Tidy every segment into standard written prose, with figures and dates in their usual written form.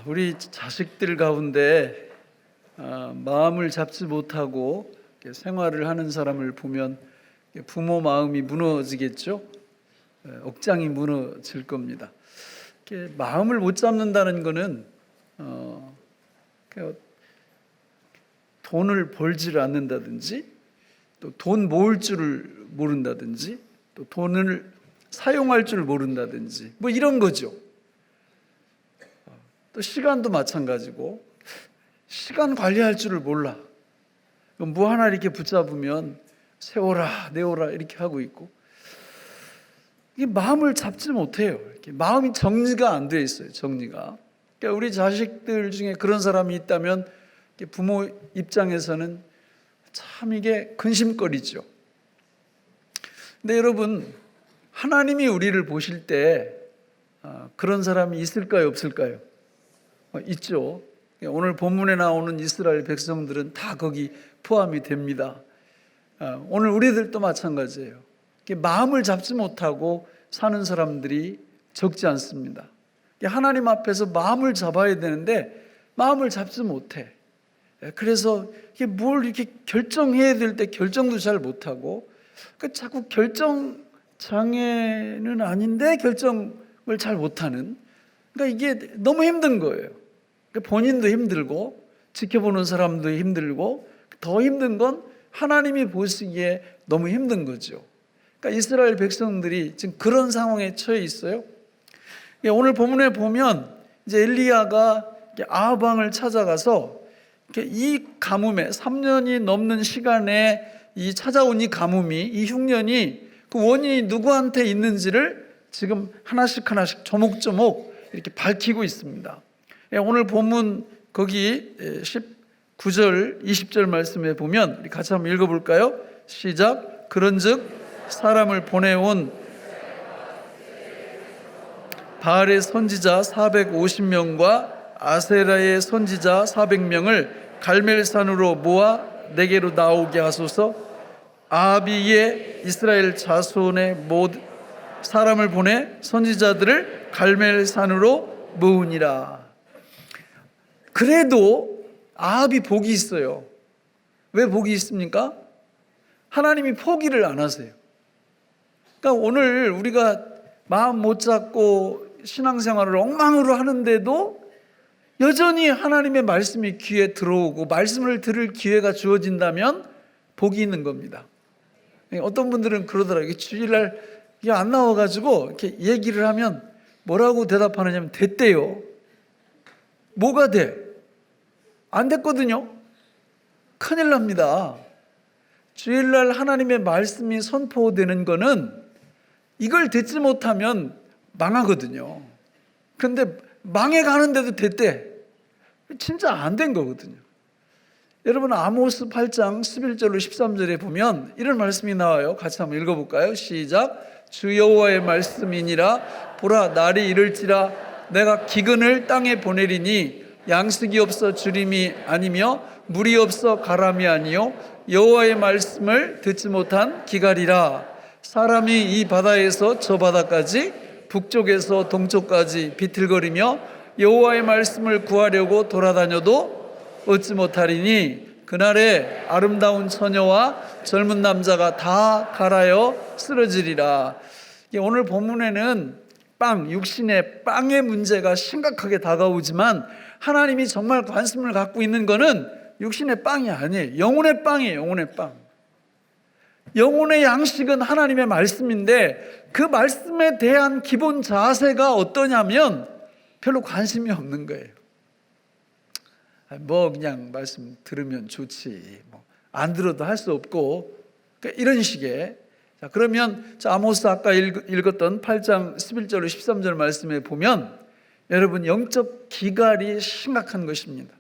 우리 자식들 가운데 마음을 잡지 못하고 생활을 하는 사람을 보면 부모 마음이 무너지겠죠. 억장이 무너질 겁니다. 마음을 못 잡는다는 것은 돈을 벌지를 않는다든지, 또 돈 모을 줄을 모른다든지, 또 돈을 사용할 줄 모른다든지, 뭐 이런 거죠. 또 시간도 마찬가지고 시간 관리할 줄을 몰라. 뭐 하나 이렇게 붙잡으면 세워라 내워라 이렇게 하고 있고, 이게 마음을 잡지 못해요. 이렇게 마음이 정리가 안 돼 있어요. 정리가. 그러니까 우리 자식들 중에 그런 사람이 있다면 부모 입장에서는 참 이게 근심거리죠. 근데 여러분, 하나님이 우리를 보실 때 그런 사람이 있을까요, 없을까요? 있죠. 오늘 본문에 나오는 이스라엘 백성들은 다 거기 포함이 됩니다. 오늘 우리들도 마찬가지예요. 마음을 잡지 못하고 사는 사람들이 적지 않습니다. 하나님 앞에서 마음을 잡아야 되는데 마음을 잡지 못해. 그래서 이게 뭘 이렇게 결정해야 될 때 결정도 잘 못하고, 자꾸 결정 장애는 아닌데 결정을 잘 못하는, 그러니까 이게 너무 힘든 거예요. 본인도 힘들고 지켜보는 사람도 힘들고, 더 힘든 건 하나님이 보시기에 너무 힘든 거죠. 그러니까 이스라엘 백성들이 지금 그런 상황에 처해 있어요. 오늘 본문에 보면 이제 엘리야가 아합 왕을 찾아가서 이 가뭄에 3년이 넘는 시간에 찾아온 이 가뭄이, 이 흉년이 그 원인이 누구한테 있는지를 지금 하나씩 조목조목 이렇게 밝히고 있습니다. 오늘 본문 거기 19절 20절 말씀에 보면 우리 같이 한번 읽어볼까요? 시작. 그런즉 사람을 보내온 바알의 선지자 450명과 아세라의 선지자 400명을 갈멜산으로 모아 내게로 나오게 하소서. 아합이 이에 이스라엘 자손의 모든 사람을 보내 선지자들을 갈멜산으로 모으니라. 그래도 아합이 복이 있어요. 왜 복이 있습니까? 하나님이 포기를 안 하세요. 그러니까 오늘 우리가 마음 못 잡고 신앙생활을 엉망으로 하는데도 여전히 하나님의 말씀이 귀에 들어오고 말씀을 들을 기회가 주어진다면 복이 있는 겁니다. 어떤 분들은 그러더라고요. 주일날 안 나와가지고 이렇게 얘기를 하면 뭐라고 대답하느냐면 됐대요. 뭐가 돼? 안 됐거든요. 큰일 납니다. 주일날 하나님의 말씀이 선포되는 거는 이걸 듣지 못하면 망하거든요. 근데 망해가는데도 됐대. 진짜 안 된 거거든요. 여러분, 아모스 8장 11절로 13절에 보면 이런 말씀이 나와요. 같이 한번 읽어볼까요? 시작. 주 여호와의 말씀이니라. 보라, 날이 이를지라 내가 기근을 땅에 보내리니 양식이 없어 주림이 아니며 물이 없어 가람이 아니요 여호와의 말씀을 듣지 못한 기갈이라. 사람이 이 바다에서 저 바다까지 북쪽에서 동쪽까지 비틀거리며 여호와의 말씀을 구하려고 돌아다녀도 얻지 못하리니 그날에 아름다운 처녀와 젊은 남자가 다 갈아여 쓰러지리라. 오늘 본문에는 육신의 빵의 문제가 심각하게 다가오지만 하나님이 정말 관심을 갖고 있는 것은 육신의 빵이 아니에요. 영혼의 빵이에요. 영혼의 빵. 영혼의 양식은 하나님의 말씀인데 그 말씀에 대한 기본 자세가 어떠냐면 별로 관심이 없는 거예요. 그냥 말씀 들으면 좋지, 안 들어도 할 수 없고, 그러니까 이런 식의. 자, 그러면 아모스 아까 읽었던 8장 11절로 13절 말씀에 보면 여러분, 영적 기갈이 심각한 것입니다.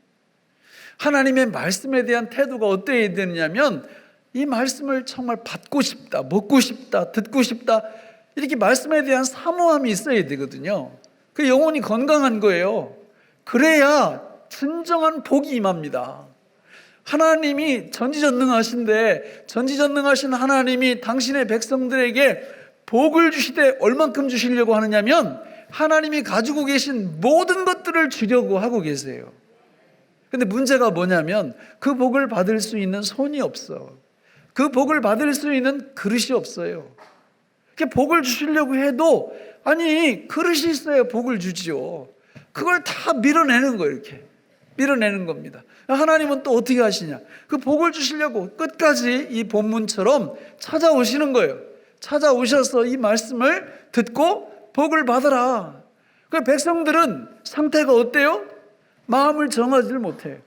하나님의 말씀에 대한 태도가 어때야 되느냐면 이 말씀을 정말 받고 싶다, 먹고 싶다, 듣고 싶다, 이렇게 말씀에 대한 사모함이 있어야 되거든요. 그 영혼이 건강한 거예요. 그래야 진정한 복이 임합니다. 하나님이 전지전능하신데 전지전능하신 하나님이 당신의 백성들에게 복을 주시되 얼만큼 주시려고 하느냐면 하나님이 가지고 계신 모든 것들을 주려고 하고 계세요. 근데 문제가 뭐냐면 그 복을 받을 수 있는 손이 없어. 그 복을 받을 수 있는 그릇이 없어요. 복을 주시려고 해도 아니 그릇이 있어야 복을 주지요. 그걸 다 밀어내는 거예요. 이렇게 밀어내는 겁니다. 하나님은 또 어떻게 하시냐, 그 복을 주시려고 끝까지 이 본문처럼 찾아오시는 거예요. 찾아오셔서 이 말씀을 듣고 복을 받으라. 그 백성들은 상태가 어때요? 마음을 정하지를 못해요.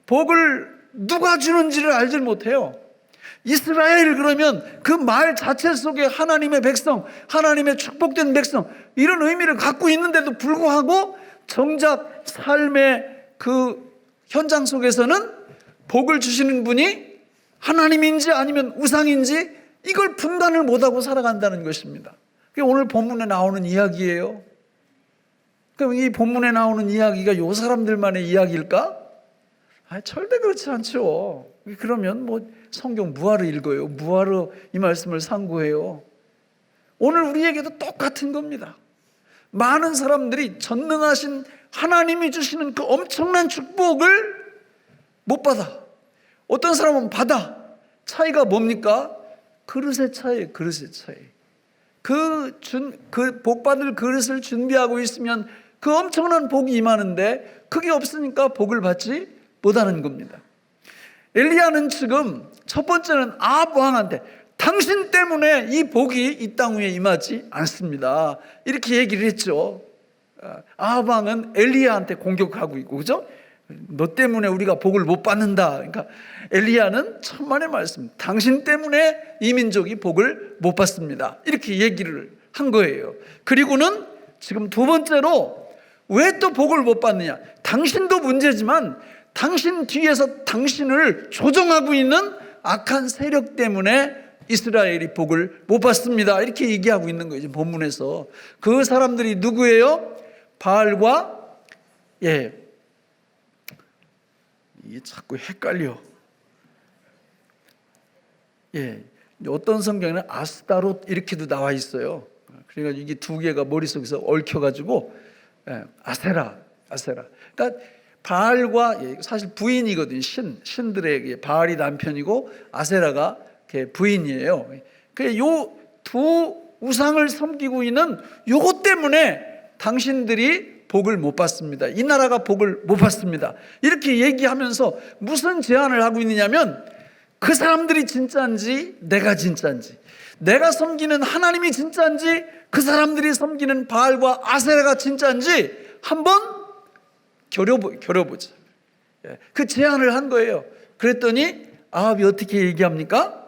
복을 누가 주는지를 알지를 못해요. 이스라엘 그러면 그 말 자체 속에 하나님의 백성, 하나님의 축복된 백성, 이런 의미를 갖고 있는데도 불구하고 정작 삶의 그 현장 속에서는 복을 주시는 분이 하나님인지 아니면 우상인지 이걸 분간을 못하고 살아간다는 것입니다. 그게 오늘 본문에 나오는 이야기예요. 그럼 이 본문에 나오는 이야기가 요 사람들만의 이야기일까? 절대 그렇지 않죠. 그러면 성경 뭐하러 읽어요? 뭐하러 이 말씀을 상고해요? 오늘 우리에게도 똑같은 겁니다. 많은 사람들이 전능하신 하나님이 주시는 그 엄청난 축복을 못 받아. 어떤 사람은 받아. 차이가 뭡니까? 그릇의 차이예요. 그릇의 차이. 그 복 받을 그릇을 준비하고 있으면 그 엄청난 복이 임하는데 그게 없으니까 복을 받지 못하는 겁니다. 엘리야는 지금 첫 번째는 아합 왕한테 당신 때문에 이 복이 이 땅 위에 임하지 않습니다, 이렇게 얘기를 했죠. 아합 왕은 엘리야한테 공격하고 있고, 그죠? 너 때문에 우리가 복을 못 받는다. 그러니까 엘리야는 천만의 말씀, 당신 때문에 이 민족이 복을 못 받습니다, 이렇게 얘기를 한 거예요. 그리고는 지금 두 번째로 왜 또 복을 못 받느냐, 당신도 문제지만 당신 뒤에서 당신을 조종하고 있는 악한 세력 때문에 이스라엘이 복을 못 받습니다, 이렇게 얘기하고 있는 거예요. 본문에서 그 사람들이 누구예요? 바알과 이게 자꾸 헷갈려. 어떤 성경에는 아스타롯 이렇게도 나와 있어요. 그러니까 이게 두 개가 머릿속에서 얽혀가지고 아세라. 그러니까 바알과 사실 부인이거든요. 신들에게 바알이 남편이고 아세라가 부인이에요. 요 두 우상을 섬기고 있는 요것 때문에 당신들이 복을 못 받습니다, 이 나라가 복을 못 받습니다, 이렇게 얘기하면서 무슨 제안을 하고 있느냐면 그 사람들이 진짜인지 내가 진짜인지, 내가 섬기는 하나님이 진짜인지 그 사람들이 섬기는 바알과 아세라가 진짜인지 한번 겨뤄보자. 그 제안을 한 거예요. 그랬더니 아합이 어떻게 얘기합니까?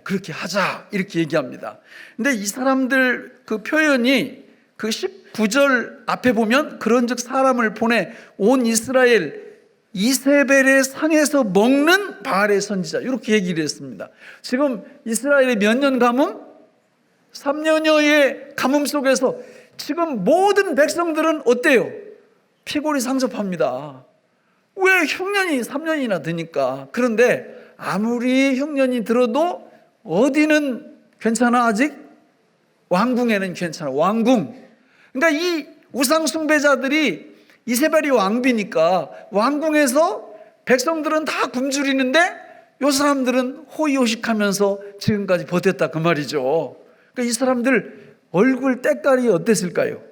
그렇게 하자, 이렇게 얘기합니다. 근데 이 사람들 그 표현이 그 19절 앞에 보면 그런즉 사람을 보내 온 이스라엘 이세벨의 상에서 먹는 바알의 선지자, 이렇게 얘기를 했습니다. 지금 이스라엘의 몇 년 가뭄? 3년여의 가뭄 속에서 지금 모든 백성들은 어때요? 피골이 상접합니다. 왜? 흉년이 3년이나 드니까. 그런데 아무리 흉년이 들어도 어디는 괜찮아? 아직? 왕궁에는 괜찮아. 왕궁. 그러니까 이 우상 숭배자들이 이세벨이 왕비니까 왕궁에서 백성들은 다 굶주리는데 이 사람들은 호의호식하면서 지금까지 버텼다, 그 말이죠. 그러니까 이 사람들 얼굴 때깔이 어땠을까요?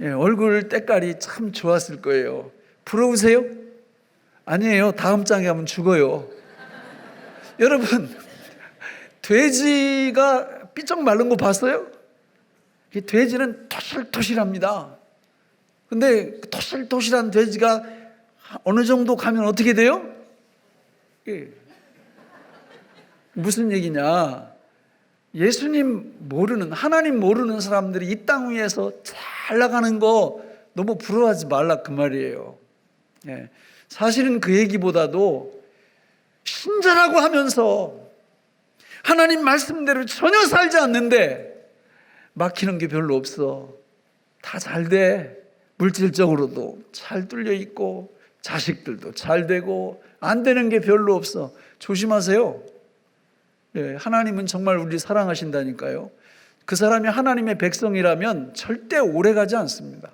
얼굴 때깔이 참 좋았을 거예요. 부러우세요? 아니에요. 다음 장에 가면 죽어요. 여러분, 돼지가 삐쩍 마른 거 봤어요? 돼지는 토실토실합니다. 근데 토실토실한 돼지가 어느 정도 가면 어떻게 돼요? 무슨 얘기냐? 예수님 모르는, 하나님 모르는 사람들이 이 땅 위에서 잘 나가는 거 너무 부러워하지 말라, 그 말이에요. 사실은 그 얘기보다도 신자라고 하면서 하나님 말씀대로 전혀 살지 않는데 막히는 게 별로 없어. 다 잘 돼. 물질적으로도 잘 뚫려 있고 자식들도 잘 되고 안 되는 게 별로 없어. 조심하세요. 하나님은 정말 우리 사랑하신다니까요. 그 사람이 하나님의 백성이라면 절대 오래가지 않습니다.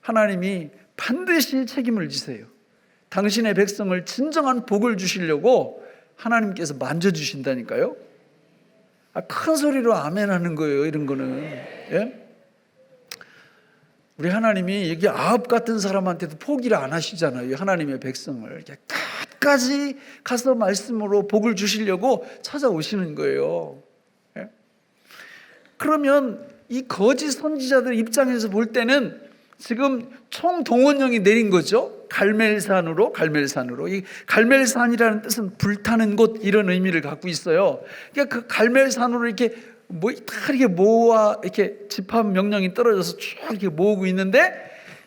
하나님이 반드시 책임을 지세요. 당신의 백성을 진정한 복을 주시려고 하나님께서 만져주신다니까요. 큰 소리로 아멘 하는 거예요, 이런 거는. 예? 우리 하나님이 여기 아합 같은 사람한테도 포기를 안 하시잖아요. 하나님의 백성을 이렇게 끝까지 가서 말씀으로 복을 주시려고 찾아오시는 거예요. 예? 그러면 이 거짓 선지자들 입장에서 볼 때는 지금 총동원령이 내린 거죠. 갈멜산으로. 이 갈멜산이라는 뜻은 불타는 곳, 이런 의미를 갖고 있어요. 그러니까 그 갈멜산으로 이렇게 이렇게 모아, 이렇게 집합 명령이 떨어져서 쭉 이렇게 모으고 있는데,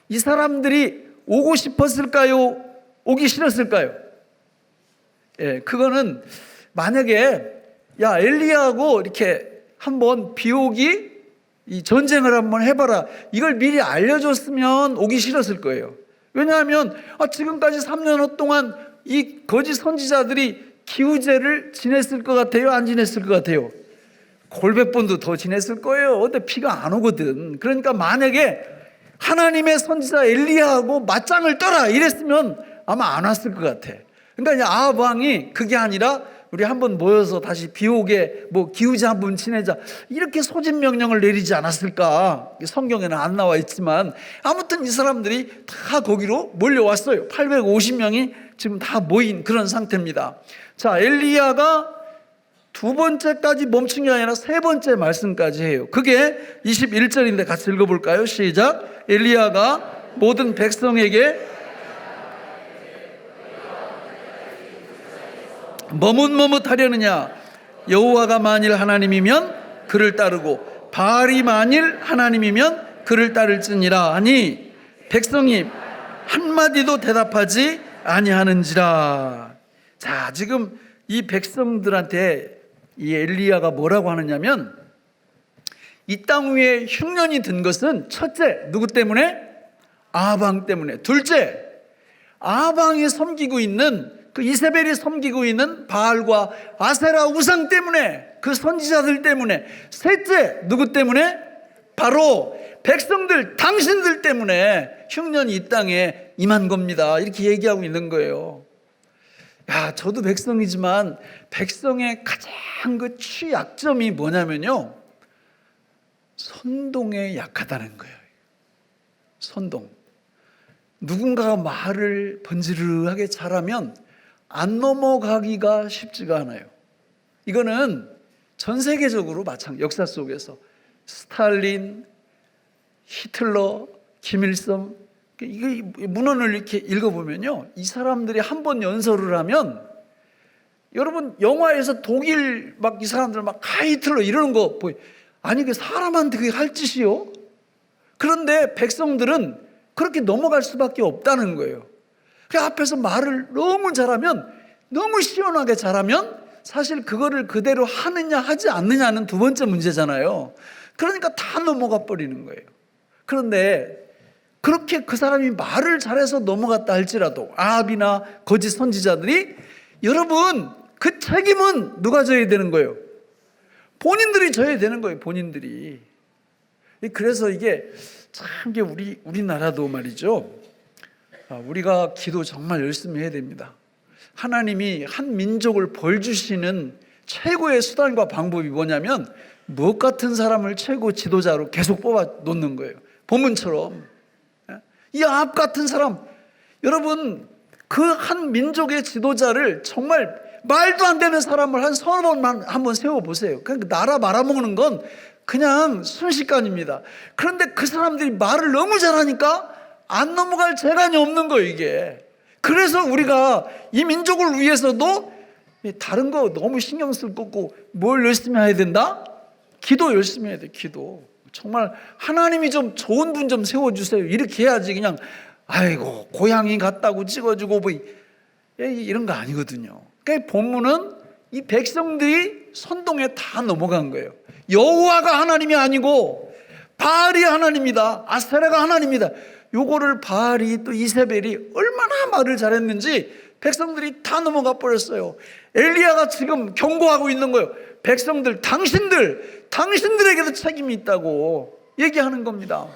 이 사람들이 오고 싶었을까요? 오기 싫었을까요? 예, 그거는 만약에 엘리야하고 이렇게 한번 비오기 이 전쟁을 한번 해봐라, 이걸 미리 알려줬으면 오기 싫었을 거예요. 왜냐하면 지금까지 3년 동안 이 거짓 선지자들이 기우제를 지냈을 것 같아요? 안 지냈을 것 같아요? 골백번도 더 지냈을 거예요. 근데 비가 안 오거든. 그러니까 만약에 하나님의 선지자 엘리야하고 맞짱을 떠라 이랬으면 아마 안 왔을 것 같아. 그러니까 이제 아합 왕이 그게 아니라 우리 한번 모여서 다시 비 오게 기우제 한번 지내자, 이렇게 소집 명령을 내리지 않았을까. 성경에는 안 나와 있지만 아무튼 이 사람들이 다 거기로 몰려왔어요. 850명이 지금 다 모인 그런 상태입니다. 자, 엘리야가 두 번째까지 멈춘 게 아니라 세 번째 말씀까지 해요. 그게 21절인데 같이 읽어볼까요? 시작. 엘리야가 모든 백성에게 머뭇머뭇하려느냐? 여호와가 만일 하나님이면 그를 따르고 바알이 만일 하나님이면 그를 따를지니라 하니 백성이 한마디도 대답하지 아니하는지라. 자, 지금 이 백성들한테 이 엘리야가 뭐라고 하느냐면, 이 땅 위에 흉년이 든 것은 첫째, 누구 때문에? 아합 왕 때문에. 둘째, 아합 왕이 섬기고 있는 그 이세벨이 섬기고 있는 바알과 아세라 우상 때문에, 그 선지자들 때문에. 셋째, 누구 때문에? 바로 백성들, 당신들 때문에 흉년이 이 땅에 임한 겁니다. 이렇게 얘기하고 있는 거예요. 저도 백성이지만 백성의 가장 그 취약점이 뭐냐면요, 선동에 약하다는 거예요. 선동. 누군가가 말을 번지르르하게 잘하면 안 넘어가기가 쉽지가 않아요. 이거는 전 세계적으로 마찬가지. 역사 속에서 스탈린, 히틀러, 김일성, 이거 문헌을 이렇게 읽어보면요, 이 사람들이 한 번 연설을 하면, 여러분 영화에서 독일 이 사람들 히틀러 이러는 거 보여. 아니, 그 사람한테 그게 할 짓이요? 그런데 백성들은 그렇게 넘어갈 수밖에 없다는 거예요. 그 앞에서 말을 너무 잘하면, 너무 시원하게 잘하면 사실 그거를 그대로 하느냐 하지 않느냐는 두 번째 문제잖아요. 그러니까 다 넘어가 버리는 거예요. 그런데 그렇게 그 사람이 말을 잘해서 넘어갔다 할지라도, 아합이나 거짓 선지자들이, 여러분 그 책임은 누가 져야 되는 거예요? 본인들이 져야 되는 거예요. 본인들이. 그래서 이게 참, 우리나라도 말이죠, 우리가 기도 정말 열심히 해야 됩니다. 하나님이 한 민족을 벌 주시는 최고의 수단과 방법이 뭐냐면, 무엇 같은 사람을 최고 지도자로 계속 뽑아 놓는 거예요. 본문처럼. 이 아합 같은 사람, 여러분 그 한 민족의 지도자를 정말 말도 안 되는 사람을 한 서너 번만 한번 세워보세요. 그냥 나라 말아먹는 건 그냥 순식간입니다. 그런데 그 사람들이 말을 너무 잘하니까 안 넘어갈 재간이 없는 거예요, 이게. 그래서 우리가 이 민족을 위해서도 다른 거 너무 신경 쓸 거고, 뭘 열심히 해야 된다? 기도 열심히 해야 돼, 기도. 정말 하나님이 좀 좋은 분 좀 세워주세요, 이렇게 해야지. 그냥 아이고 고향이 갔다고 찍어주고 이런 거 아니거든요. 그러니까 본문은 이 백성들이 선동에 다 넘어간 거예요. 여호와가 하나님이 아니고 바알이 하나님이다, 아세라가 하나님이다. 요거를 바알이 또 이세벨이 얼마나 말을 잘했는지 백성들이 다 넘어가 버렸어요. 엘리야가 지금 경고하고 있는 거예요. 백성들, 당신들에게도 책임이 있다고 얘기하는 겁니다.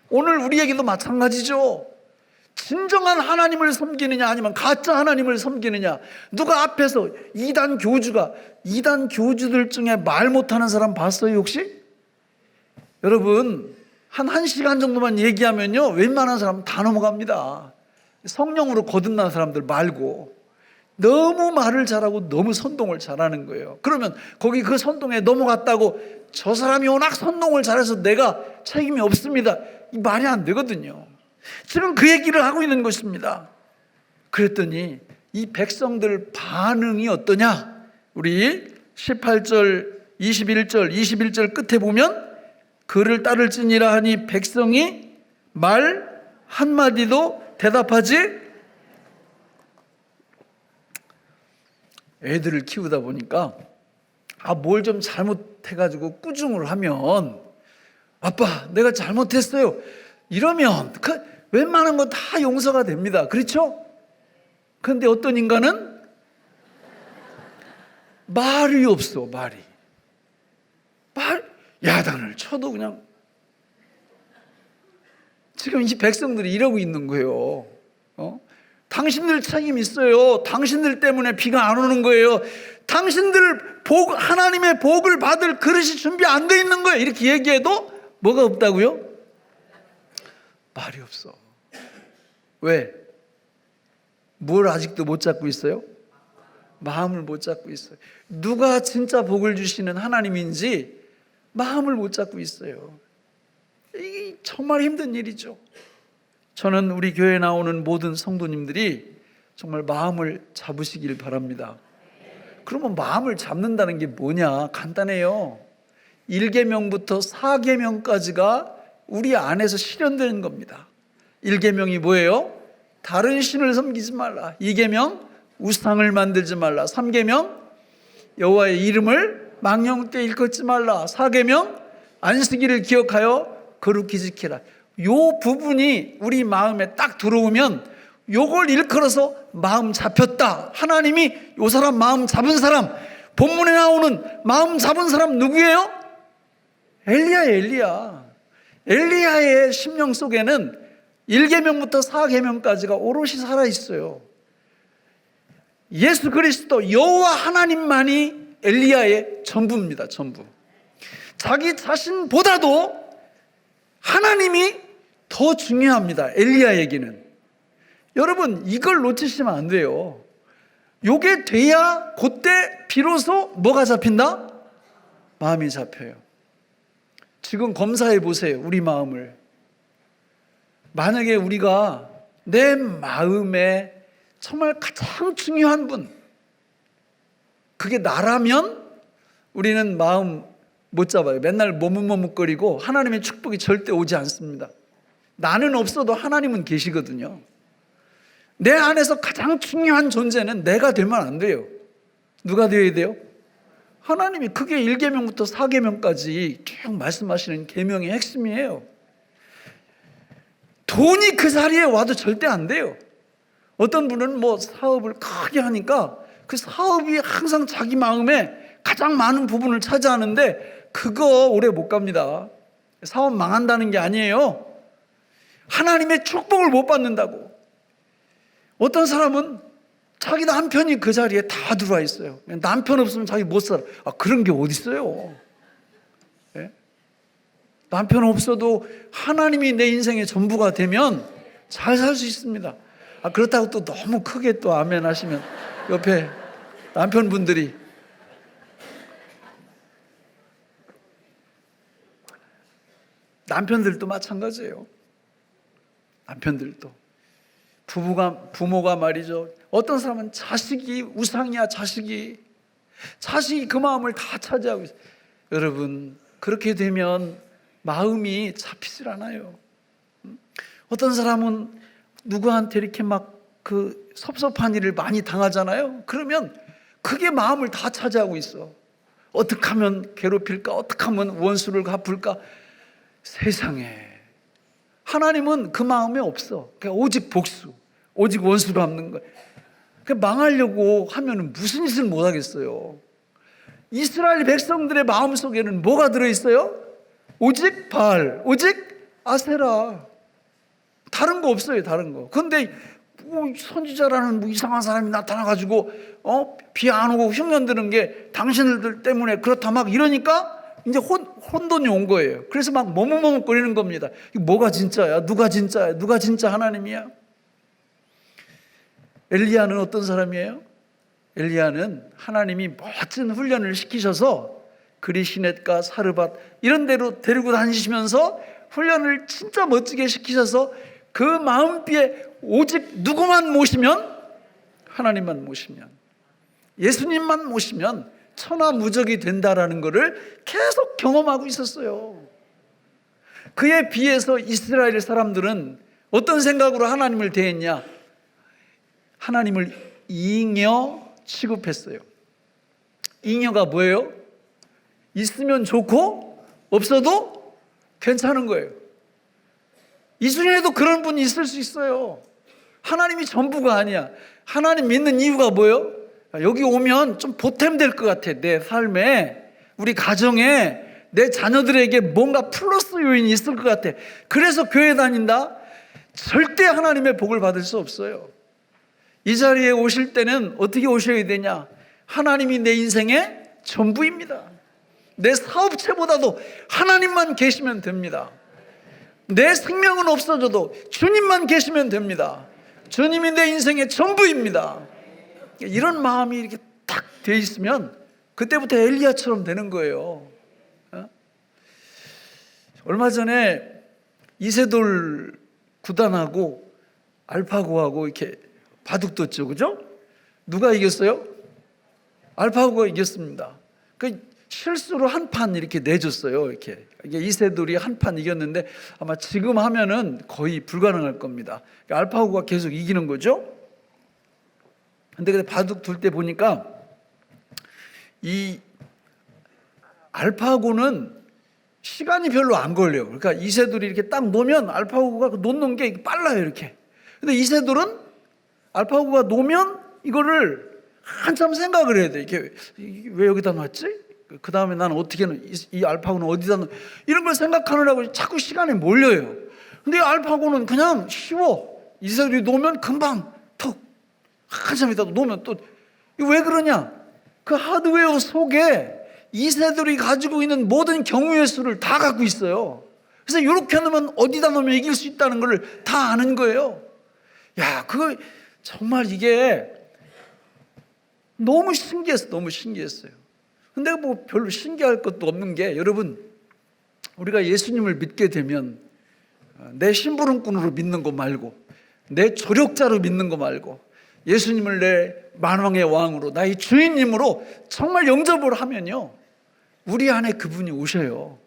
오늘 우리에게도 마찬가지죠. 진정한 하나님을 섬기느냐 아니면 가짜 하나님을 섬기느냐. 누가 앞에서 이단 교주들 중에 말 못하는 사람 봤어요 혹시? 여러분 한 1시간 정도만 얘기하면요 웬만한 사람 다 넘어갑니다. 성령으로 거듭난 사람들 말고. 너무 말을 잘하고 너무 선동을 잘하는 거예요. 그러면 거기 그 선동에 넘어갔다고 저 사람이 워낙 선동을 잘해서 내가 책임이 없습니다, 이 말이 안 되거든요. 지금 그 얘기를 하고 있는 것입니다. 그랬더니 이 백성들 반응이 어떠냐? 우리 18절 21절 끝에 보면 그를 따를지니라 하니 백성이 말 한마디도 대답하지. 애들을 키우다 보니까 뭘 좀 잘못해가지고 꾸중을 하면 아빠 내가 잘못했어요 이러면 웬만한 거 다 용서가 됩니다. 그렇죠? 그런데 어떤 인간은 말이 없어. 야단을 쳐도 그냥. 지금 이 백성들이 이러고 있는 거예요. 당신들 책임 있어요. 당신들 때문에 비가 안 오는 거예요. 당신들 하나님의 복을 받을 그릇이 준비 안 돼 있는 거예요. 이렇게 얘기해도 뭐가 없다고요? 말이 없어. 왜? 뭘 아직도 못 잡고 있어요? 마음을 못 잡고 있어요. 누가 진짜 복을 주시는 하나님인지 마음을 못 잡고 있어요. 이게 정말 힘든 일이죠. 저는 우리 교회에 나오는 모든 성도님들이 정말 마음을 잡으시길 바랍니다. 그러면 마음을 잡는다는 게 뭐냐? 간단해요. 1계명부터 4계명까지가 우리 안에서 실현되는 겁니다. 1계명이 뭐예요? 다른 신을 섬기지 말라. 2계명 우상을 만들지 말라. 3계명 여호와의 이름을 망령 때 일컫지 말라. 4계명 안식일을 기억하여 거룩히 지키라. 요 부분이 우리 마음에 딱 들어오면 요걸 일컬어서 마음 잡혔다. 하나님이 요 사람 마음 잡은 사람, 본문에 나오는 마음 잡은 사람 누구예요? 엘리야의 심령 속에는 1계명부터 4계명까지가 오롯이 살아있어요. 예수 그리스도 여호와 하나님만이 엘리야의 전부입니다. 전부. 자기 자신보다도 하나님이 더 중요합니다. 엘리야에게는. 여러분 이걸 놓치시면 안 돼요. 요게 돼야 그때 비로소 뭐가 잡힌다? 마음이 잡혀요. 지금 검사해 보세요. 우리 마음을. 만약에 우리가 내 마음에 정말 가장 중요한 분, 그게 나라면 우리는 마음 못 잡아요. 맨날 머뭇머뭇거리고 하나님의 축복이 절대 오지 않습니다. 나는 없어도 하나님은 계시거든요. 내 안에서 가장 중요한 존재는 내가 되면 안 돼요. 누가 되어야 돼요? 하나님이. 그게 1계명부터 4계명까지 쭉 말씀하시는 계명의 핵심이에요. 돈이 그 자리에 와도 절대 안 돼요. 어떤 분은 사업을 크게 하니까 그 사업이 항상 자기 마음에 가장 많은 부분을 차지하는데 그거 오래 못 갑니다. 사업 망한다는 게 아니에요. 하나님의 축복을 못 받는다고. 어떤 사람은 자기 남편이 그 자리에 다 들어와 있어요. 남편 없으면 자기 못 살아. 그런 게 어디 있어요? 네? 남편 없어도 하나님이 내 인생의 전부가 되면 잘 살 수 있습니다. 그렇다고 또 너무 크게 또 아멘 하시면 옆에 남편분들이. 남편들도 마찬가지예요. 남편들도. 부모가 말이죠. 어떤 사람은 자식이 우상이야. 자식이 그 마음을 다 차지하고 있어요. 여러분 그렇게 되면 마음이 잡히질 않아요. 어떤 사람은 누구한테 이렇게 섭섭한 일을 많이 당하잖아요. 그러면 그게 마음을 다 차지하고 있어. 어떻게 하면 괴롭힐까? 어떻게 하면 원수를 갚을까? 세상에. 하나님은 그 마음에 없어. 그냥 오직 복수, 오직 원수 갚는 거예요. 망하려고 하면 무슨 짓을 못 하겠어요. 이스라엘 백성들의 마음속에는 뭐가 들어있어요? 오직 바알, 오직 아세라. 다른 거 없어요, 다른 거. 그런데 선지자라는 이상한 사람이 나타나가지고 비 안 오고 흉년 드는 게 당신들 때문에 그렇다 막 이러니까 이제 혼돈이 온 거예요. 그래서 막 머뭇머뭇거리는 겁니다. 뭐가 진짜야? 누가 진짜야? 누가 진짜 하나님이야? 엘리야는 어떤 사람이에요? 엘리야는 하나님이 멋진 훈련을 시키셔서 그리시넷과 사르밧 이런 데로 데리고 다니시면서 훈련을 진짜 멋지게 시키셔서 그 마음비에 오직 누구만 모시면, 하나님만 모시면, 예수님만 모시면 천하무적이 된다라는 것을 계속 경험하고 있었어요. 그에 비해서 이스라엘 사람들은 어떤 생각으로 하나님을 대했냐? 하나님을 잉여 취급했어요. 잉여가 뭐예요? 있으면 좋고 없어도 괜찮은 거예요. 이 중에도 그런 분이 있을 수 있어요. 하나님이 전부가 아니야. 하나님 믿는 이유가 뭐예요? 여기 오면 좀 보탬될 것 같아. 내 삶에, 우리 가정에, 내 자녀들에게 뭔가 플러스 요인이 있을 것 같아. 그래서 교회 다닌다? 절대 하나님의 복을 받을 수 없어요. 이 자리에 오실 때는 어떻게 오셔야 되냐? 하나님이 내 인생의 전부입니다. 내 사업체보다도 하나님만 계시면 됩니다. 내 생명은 없어져도 주님만 계시면 됩니다. 주님이 내 인생의 전부입니다. 이런 마음이 이렇게 딱 돼 있으면 그때부터 엘리야처럼 되는 거예요. 얼마 전에 이세돌 구단하고 알파고하고 이렇게 바둑 뒀죠, 그죠? 누가 이겼어요? 알파고가 이겼습니다. 그 실수로 한 판 이렇게 내줬어요. 이렇게 이세돌이 한 판 이겼는데 아마 지금 하면은 거의 불가능할 겁니다. 알파고가 계속 이기는 거죠. 근데 바둑 둘 때 보니까 이 알파고는 시간이 별로 안 걸려요. 그러니까 이세돌이 이렇게 딱 놓으면 알파고가 놓는 게 빨라요, 이렇게. 근데 이세돌은 알파고가 놓으면 이거를 한참 생각을 해야 돼. 이게 왜 여기다 놨지? 그 다음에 나는 어떻게 이 알파고는 어디다 놓? 이런 걸 생각하느라고 자꾸 시간이 몰려요. 근데 알파고는 그냥 쉬워. 이세돌이 놓으면 금방 턱 한참 있다가 놓으면 또. 왜 그러냐? 그 하드웨어 속에 이세돌이 가지고 있는 모든 경우의 수를 다 갖고 있어요. 그래서 이렇게 놓으면 어디다 놓으면 이길 수 있다는 걸 다 아는 거예요. 야, 그거 정말 이게 너무 신기했어. 너무 신기했어요. 근데 뭐 별로 신기할 것도 없는 게, 여러분, 우리가 예수님을 믿게 되면 내 심부름꾼으로 믿는 거 말고, 내 조력자로 믿는 거 말고, 예수님을 내 만왕의 왕으로, 나의 주인님으로 정말 영접을 하면요, 우리 안에 그분이 오셔요.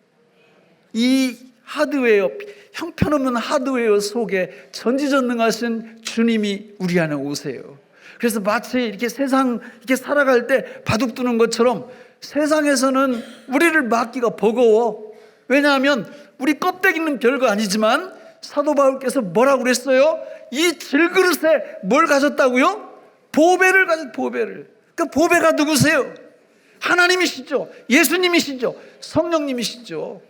이 하드웨어, 형편없는 하드웨어 속에 전지전능하신 주님이 우리 안에 오세요. 그래서 마치 이렇게 세상 이렇게 살아갈 때 바둑 두는 것처럼 세상에서는 우리를 막기가 버거워. 왜냐하면 우리 껍데기는 별거 아니지만 사도 바울께서 뭐라고 그랬어요? 이 질그릇에 뭘 가졌다고요? 보배를 가졌, 보배를. 그 보배가 누구세요? 하나님이시죠. 예수님이시죠. 성령님이시죠.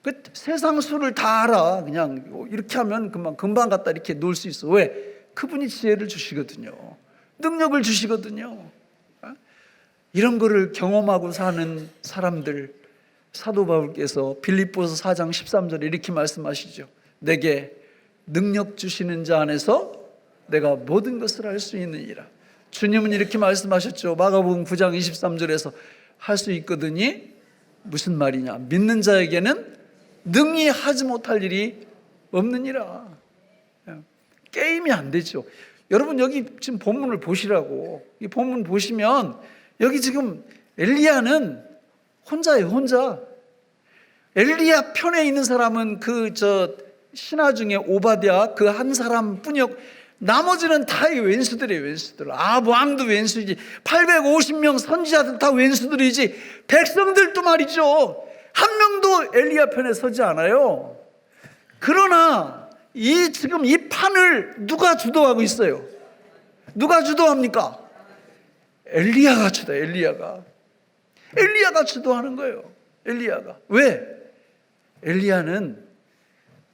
그 세상 수를 다 알아. 그냥 이렇게 하면 금방 갖다 이렇게 놓을 수 있어. 왜? 그분이 지혜를 주시거든요. 능력을 주시거든요. 이런 거를 경험하고 사는 사람들, 사도 바울께서 빌립보서 4장 13절에 이렇게 말씀하시죠. 내게 능력 주시는 자 안에서 내가 모든 것을 할 수 있느니라. 주님은 이렇게 말씀하셨죠. 마가복음 9장 23절에서 할 수 있거든이 무슨 말이냐? 믿는 자에게는 능히 하지 못할 일이 없느니라. 게임이 안 되죠. 여러분, 여기 지금 본문을 보시라고. 이 본문 보시면 여기 지금 엘리야는 혼자예요, 혼자. 엘리야 편에 있는 사람은 신하 중에 오바댜 그 한 사람뿐이었고, 나머지는 다 왼수들이에요, 왼수들. 왕도 왼수이지, 850명 선지자들 다 왼수들이지, 백성들도 말이죠, 한 명도 엘리야 편에 서지 않아요. 그러나 지금 이 판을 누가 주도하고 있어요? 누가 주도합니까? 엘리야가 주도해요. 엘리야가 주도하는 거예요. 엘리야가. 왜? 엘리야는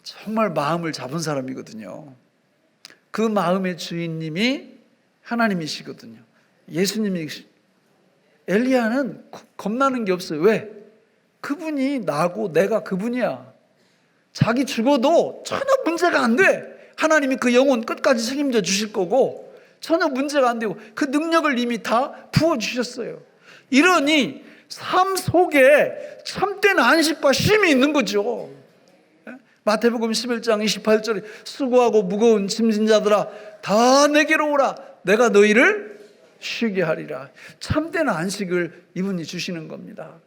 정말 마음을 잡은 사람이거든요. 그 마음의 주인님이 하나님이시거든요. 예수님이. 엘리야는 겁나는 게 없어요. 왜? 그분이 나고 내가 그분이야. 자기 죽어도 전혀 문제가 안 돼. 하나님이 그 영혼 끝까지 책임져 주실 거고 전혀 문제가 안 되고 그 능력을 이미 다 부어주셨어요. 이러니 삶 속에 참된 안식과 쉼이 있는 거죠. 마태복음 11장 28절에 수고하고 무거운 짐진 자들아 다 내게로 오라 내가 너희를 쉬게 하리라. 참된 안식을 이분이 주시는 겁니다.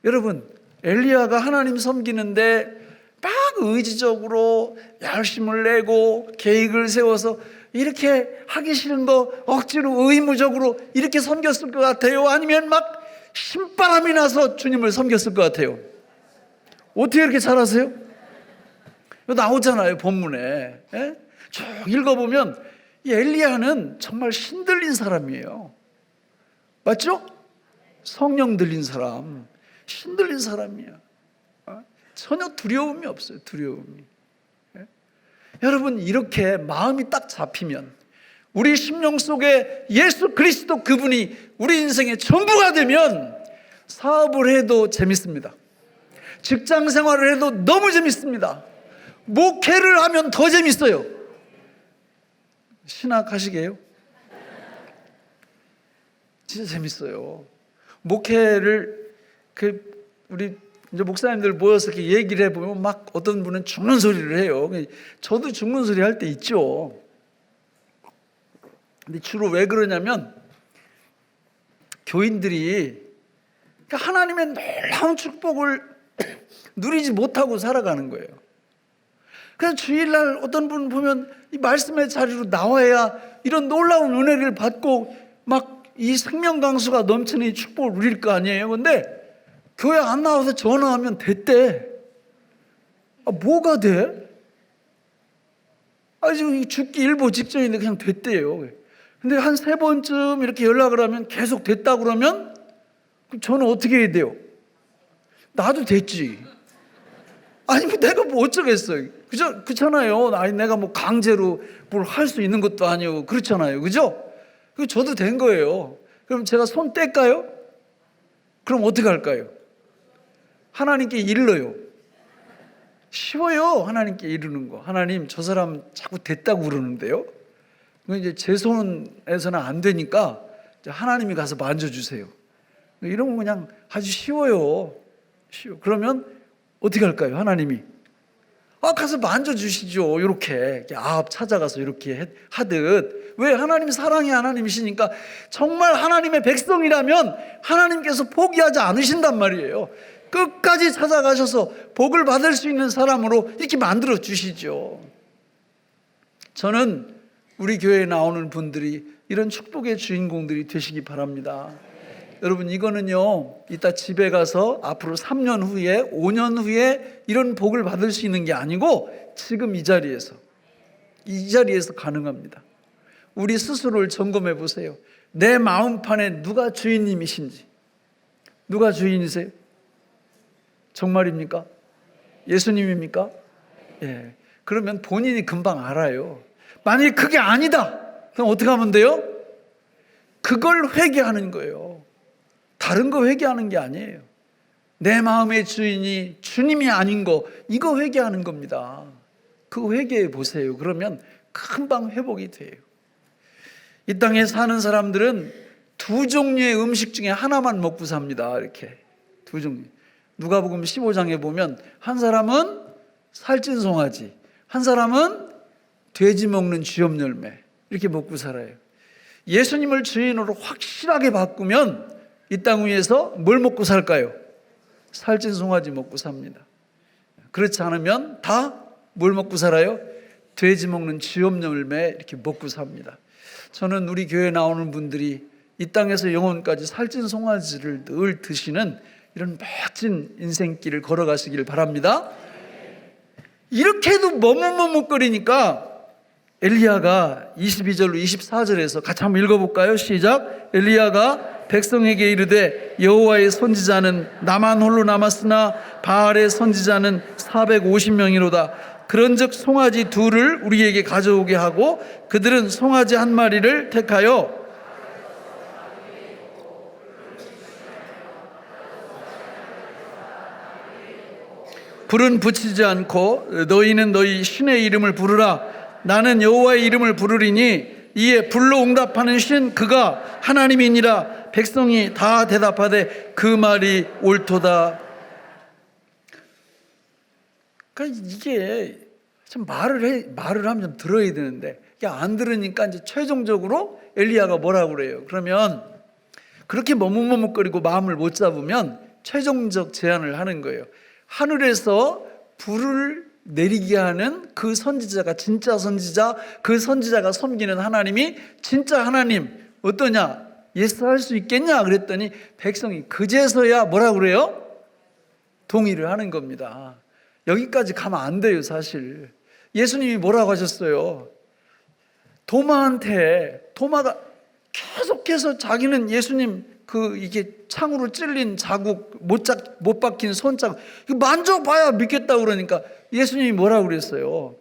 여러분, 엘리야가 하나님 섬기는데 막 의지적으로 열심을 내고 계획을 세워서 이렇게 하기 싫은 거 억지로 의무적으로 이렇게 섬겼을 것 같아요? 아니면 막 신바람이 나서 주님을 섬겼을 것 같아요? 어떻게 이렇게 잘하세요? 나오잖아요, 본문에. 쭉 읽어보면 이 엘리야는 정말 신들린 사람이에요. 맞죠? 성령 들린 사람, 신들린 사람이야. 전혀 두려움이 없어요. 두려움이. 여러분, 이렇게 마음이 딱 잡히면 우리 심령 속에 예수 그리스도 그분이 우리 인생의 전부가 되면 사업을 해도 재밌습니다. 직장 생활을 해도 너무 재밌습니다. 목회를 하면 더 재밌어요. 신학하시게요? 진짜 재밌어요. 목회를 우리 이제 목사님들 모여서 이렇게 얘기를 해보면 막 어떤 분은 죽는 소리를 해요. 저도 죽는 소리 할 때 있죠. 근데 주로 왜 그러냐면 교인들이 하나님의 놀라운 축복을 누리지 못하고 살아가는 거예요. 그래서 주일날 어떤 분 보면 이 말씀의 자리로 나와야 이런 놀라운 은혜를 받고 막 이 생명 강수가 넘치는 이 축복을 누릴 거 아니에요. 근데 교회 안 나와서 전화하면 됐대. 뭐가 돼? 지금 죽기 일보 직전인데 그냥 됐대요. 근데 한 3번쯤 이렇게 연락을 하면 계속 됐다 그러면 그럼 저는 어떻게 해야 돼요? 나도 됐지. 아니 내가 뭐 어쩌겠어요. 그렇잖아요. 내가 뭐 강제로 뭘 할 수 있는 것도 아니고 그렇잖아요. 그죠? 저도 된 거예요. 그럼 제가 손 뗄까요? 그럼 어떻게 할까요? 하나님께 일러요. 쉬워요. 하나님께 이르는 거. 하나님, 저 사람 자꾸 됐다고 그러는데요. 이제 제 손에서는 안 되니까 하나님이 가서 만져주세요. 이런 거 그냥 아주 쉬워요. 쉬워. 그러면 어떻게 할까요? 하나님이 가서 만져주시죠. 이렇게 앞 찾아가서 이렇게 하듯. 왜? 하나님 사랑의 하나님이시니까 정말 하나님의 백성이라면 하나님께서 포기하지 않으신단 말이에요. 끝까지 찾아가셔서 복을 받을 수 있는 사람으로 이렇게 만들어 주시죠. 저는 우리 교회에 나오는 분들이 이런 축복의 주인공들이 되시기 바랍니다. 여러분, 이거는요, 이따 집에 가서 앞으로 3년 후에 5년 후에 이런 복을 받을 수 있는 게 아니고 지금 이 자리에서 가능합니다. 우리 스스로를 점검해 보세요. 내 마음판에 누가 주인님이신지. 누가 주인이세요? 정말입니까? 예수님입니까? 예. 그러면 본인이 금방 알아요. 만약에 그게 아니다, 그럼 어떻게 하면 돼요? 그걸 회개하는 거예요. 다른 거 회개하는 게 아니에요. 내 마음의 주인이 주님이 아닌 거, 이거 회개하는 겁니다. 그거 회개해 보세요. 그러면 금방 회복이 돼요. 이 땅에 사는 사람들은 2종류의 음식 중에 하나만 먹고 삽니다. 이렇게 2종류. 누가복음 15장에 보면 한 사람은 살찐 송아지, 한 사람은 돼지 먹는 쥐염 열매, 이렇게 먹고 살아요. 예수님을 주인으로 확실하게 바꾸면 이 땅 위에서 뭘 먹고 살까요? 살찐 송아지 먹고 삽니다. 그렇지 않으면 다 뭘 먹고 살아요? 돼지 먹는 쥐염 열매 이렇게 먹고 삽니다. 저는 우리 교회에 나오는 분들이 이 땅에서 영혼까지 살찐 송아지를 늘 드시는 이런 멋진 인생길을 걸어가시길 바랍니다. 이렇게 해도 머뭇머뭇거리니까 엘리야가 22절로 24절에서 같이 한번 읽어볼까요? 시작. 엘리야가 백성에게 이르되 여호와의 선지자는 나만 홀로 남았으나 바알의 선지자는 450명이로다. 그런즉 송아지 둘을 우리에게 가져오게 하고 그들은 송아지 한 마리를 택하여 불은 붙이지 않고 너희는 너희 신의 이름을 부르라. 나는 여호와의 이름을 부르리니 이에 불로 응답하는 신 그가 하나님이니라. 백성이 다 대답하되 그 말이 옳도다. 그러니까 이게 참 말을 하면 좀 들어야 되는데 안 들으니까 이제 최종적으로 엘리야가 뭐라고 그래요? 그러면 그렇게 머뭇머뭇거리고 마음을 못 잡으면 최종적 제안을 하는 거예요. 하늘에서 불을 내리게 하는 그 선지자가 진짜 선지자, 그 선지자가 섬기는 하나님이 진짜 하나님 어떠냐? 예스할 수 있겠냐? 그랬더니 백성이 그제서야 뭐라 그래요? 동의를 하는 겁니다. 여기까지 가면 안 돼요, 사실. 예수님이 뭐라고 하셨어요? 도마가 계속해서 자기는 예수님 이게 창으로 찔린 자국, 못 박힌 손자국 만져봐야 믿겠다고 그러니까 예수님이 뭐라고 그랬어요?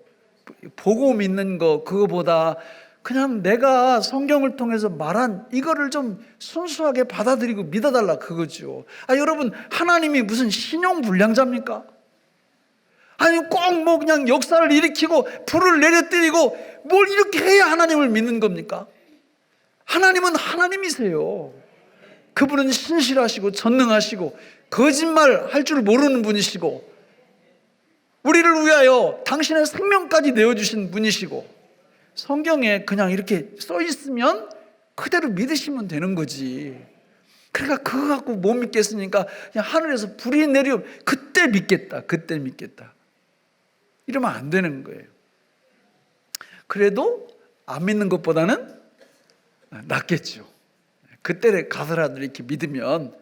보고 믿는 거 그거보다 그냥 내가 성경을 통해서 말한 이거를 좀 순수하게 받아들이고 믿어달라 그거죠. 여러분, 하나님이 무슨 신용불량자입니까? 아니 꼭 뭐 그냥 역사를 일으키고 불을 내려뜨리고 뭘 이렇게 해야 하나님을 믿는 겁니까? 하나님은 하나님이세요. 그분은 신실하시고 전능하시고 거짓말 할 줄 모르는 분이시고 우리를 위하여 당신의 생명까지 내어주신 분이시고 성경에 그냥 이렇게 써 있으면 그대로 믿으시면 되는 거지. 그러니까 그거 갖고 못 믿겠으니까 그냥 하늘에서 불이 내려 그때 믿겠다. 이러면 안 되는 거예요. 그래도 안 믿는 것보다는 낫겠죠. 그때 가서라도 이렇게 믿으면.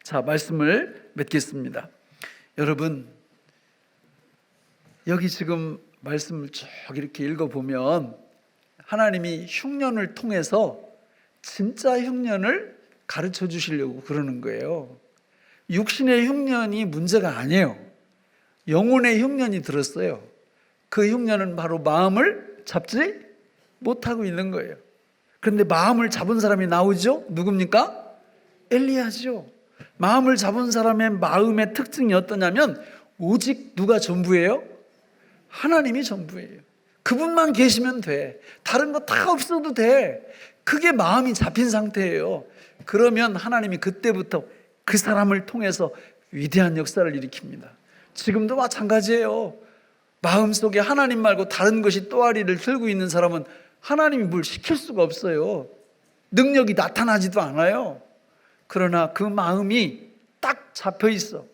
자, 말씀을 맺겠습니다. 여러분, 여기 지금 말씀을 쭉 이렇게 읽어보면 하나님이 흉년을 통해서 진짜 흉년을 가르쳐 주시려고 그러는 거예요. 육신의 흉년이 문제가 아니에요. 영혼의 흉년이 들었어요. 그 흉년은 바로 마음을 잡지 못하고 있는 거예요. 그런데 마음을 잡은 사람이 나오죠? 누굽니까? 엘리야죠. 마음을 잡은 사람의 마음의 특징이 어떠냐면 오직 누가 전부예요? 하나님이 전부예요. 그분만 계시면 돼. 다른 거 다 없어도 돼. 그게 마음이 잡힌 상태예요. 그러면 하나님이 그때부터 그 사람을 통해서 위대한 역사를 일으킵니다. 지금도 마찬가지예요. 마음속에 하나님 말고 다른 것이 또아리를 들고 있는 사람은 하나님이 뭘 시킬 수가 없어요. 능력이 나타나지도 않아요. 그러나 그 마음이 딱 잡혀 있어.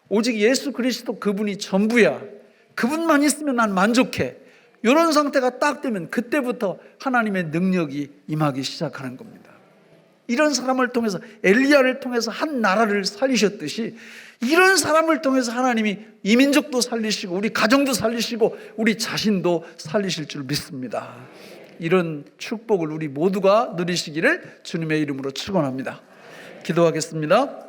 오직 예수 그리스도 그분이 전부야. 그분만 있으면 난 만족해. 이런 상태가 딱 되면 그때부터 하나님의 능력이 임하기 시작하는 겁니다. 이런 사람을 통해서 엘리야를 통해서 한 나라를 살리셨듯이 이런 사람을 통해서 하나님이 이 민족도 살리시고 우리 가정도 살리시고 우리 자신도 살리실 줄 믿습니다. 이런 축복을 우리 모두가 누리시기를 주님의 이름으로 축원합니다. 기도하겠습니다.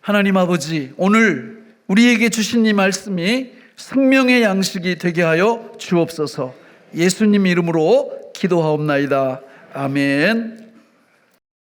하나님 아버지, 오늘 우리에게 주신 이 말씀이 생명의 양식이 되게 하여 주옵소서. 예수님 이름으로 기도하옵나이다. 아멘.